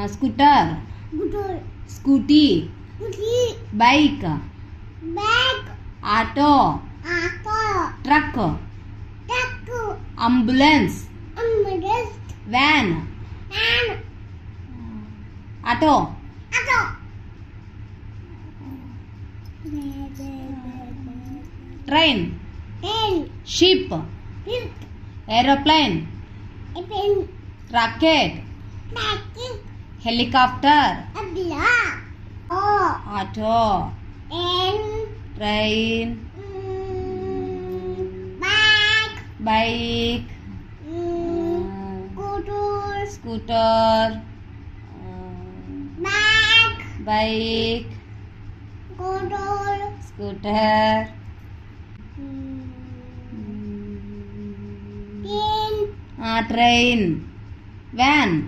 Scooter, scooty, bike, auto, truck, ambulance, van, auto, train, ship, aeroplane, rocket, helicopter, auto, train, bike, scooter, bike, scooter, train, van,